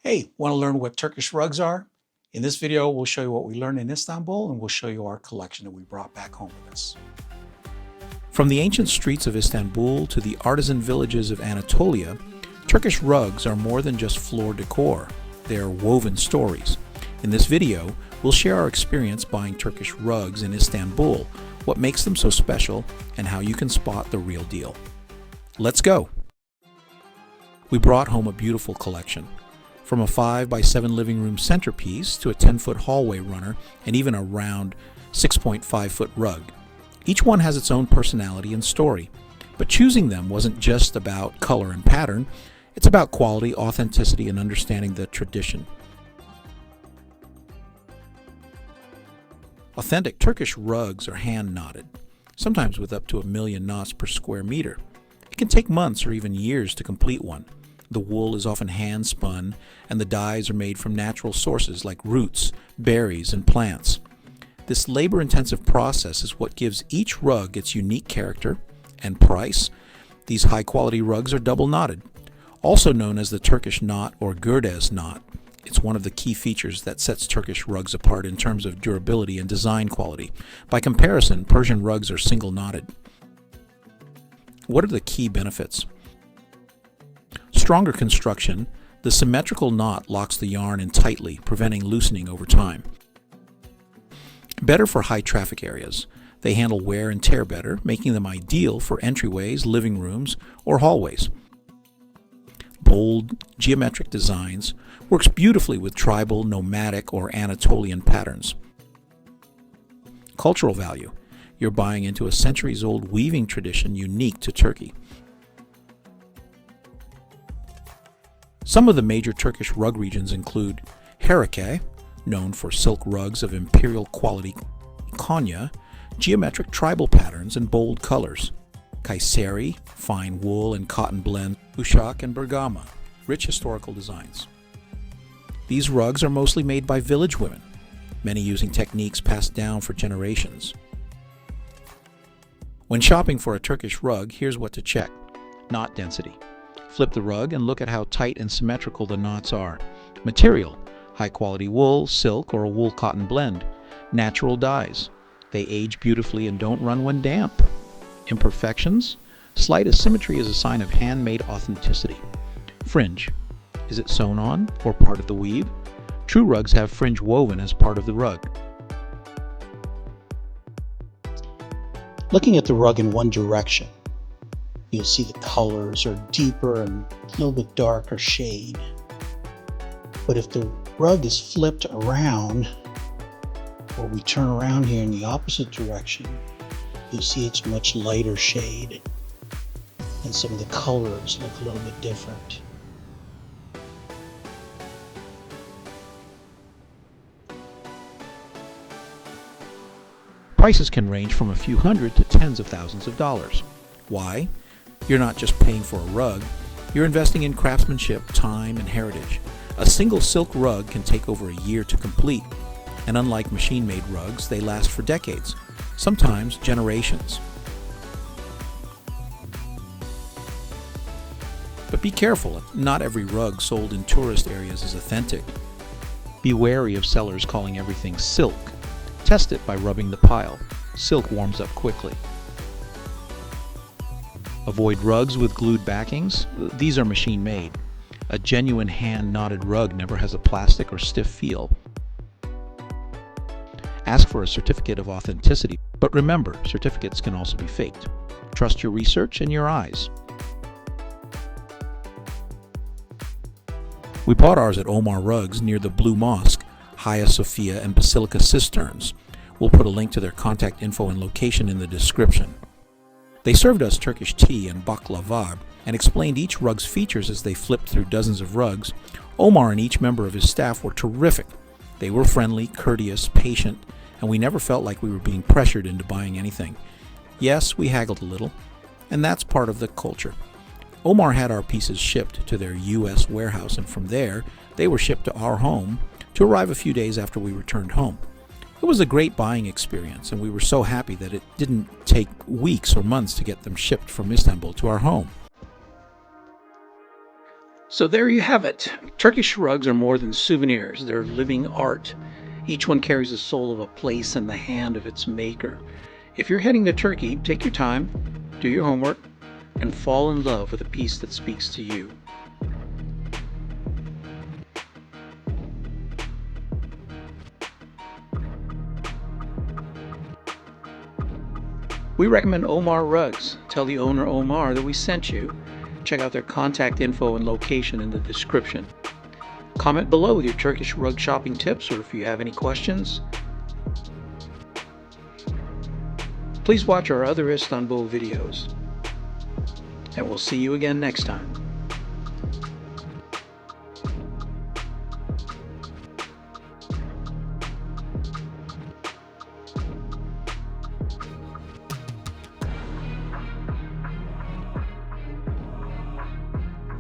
Hey, want to learn what Turkish rugs are? In this video, we'll show you what we learned in Istanbul and we'll show you our collection that we brought back home with us. From the ancient streets of Istanbul to the artisan villages of Anatolia, Turkish rugs are more than just floor decor. They are woven stories. In this video, we'll share our experience buying Turkish rugs in Istanbul, what makes them so special, and how you can spot the real deal. Let's go! We brought home a beautiful collection. From a 5x7 living room centerpiece to a 10-foot hallway runner and even a round 6.5-foot rug. Each one has its own personality and story, but choosing them wasn't just about color and pattern, it's about quality, authenticity, and understanding the tradition. Authentic Turkish rugs are hand-knotted, sometimes with up to 1,000,000 knots per square meter. It can take months or even years to complete one. The wool is often hand-spun, and the dyes are made from natural sources like roots, berries, and plants. This labor-intensive process is what gives each rug its unique character and price. These high-quality rugs are double-knotted, also known as the Turkish knot or Gürdes knot. It's one of the key features that sets Turkish rugs apart in terms of durability and design quality. By comparison, Persian rugs are single-knotted. What are the key benefits? Stronger construction, the symmetrical knot locks the yarn in tightly, preventing loosening over time. Better for high traffic areas. They handle wear and tear better, making them ideal for entryways, living rooms, or hallways. Bold, geometric designs works beautifully with tribal, nomadic, or Anatolian patterns. Cultural value. You're buying into a centuries-old weaving tradition unique to Turkey. Some of the major Turkish rug regions include Harake, known for silk rugs of imperial quality Konya, geometric tribal patterns and bold colors. Kayseri, fine wool and cotton blend, Uşak and Bergama, rich historical designs. These rugs are mostly made by village women, many using techniques passed down for generations. When shopping for a Turkish rug, here's what to check. Knot density. Flip the rug and look at how tight and symmetrical the knots are. Material: high-quality wool, silk, or a wool-cotton blend. Natural dyes. They age beautifully and don't run when damp. Imperfections: slight asymmetry is a sign of handmade authenticity. Fringe: is it sewn on or part of the weave? True rugs have fringe woven as part of the rug. Looking at the rug in one direction, you'll see the colors are deeper and a little bit darker shade. But if the rug is flipped around, or we turn around here in the opposite direction, you'll see it's much lighter shade. And some of the colors look a little bit different. Prices can range from a few hundred to tens of thousands of dollars. Why? You're not just paying for a rug, you're investing in craftsmanship, time, and heritage. A single silk rug can take over a year to complete, and unlike machine-made rugs, they last for decades, sometimes generations. But be careful, not every rug sold in tourist areas is authentic. Be wary of sellers calling everything silk. Test it by rubbing the pile. Silk warms up quickly. Avoid rugs with glued backings. These are machine-made. A genuine hand-knotted rug never has a plastic or stiff feel. Ask for a certificate of authenticity, but remember, certificates can also be faked. Trust your research and your eyes. We bought ours at Omar Rugs near the Blue Mosque, Hagia Sophia, and Basilica Cisterns. We'll put a link to their contact info and location in the description. They served us Turkish tea and baklava and explained each rug's features as they flipped through dozens of rugs. Omar and each member of his staff were terrific. They were friendly, courteous, patient, and we never felt like we were being pressured into buying anything. Yes, we haggled a little, and that's part of the culture. Omar had our pieces shipped to their U.S. warehouse, and from there, they were shipped to our home to arrive a few days after we returned home. It was a great buying experience, and we were so happy that it didn't take weeks or months to get them shipped from Istanbul to our home. So there you have it. Turkish rugs are more than souvenirs, they're living art. Each one carries the soul of a place and the hand of its maker. If you're heading to Turkey, take your time, do your homework, and fall in love with a piece that speaks to you. We recommend Omar Rugs. Tell the owner Omar that we sent you. Check out their contact info and location in the description. Comment below with your Turkish rug shopping tips or if you have any questions. Please watch our other Istanbul videos. And we'll see you again next time.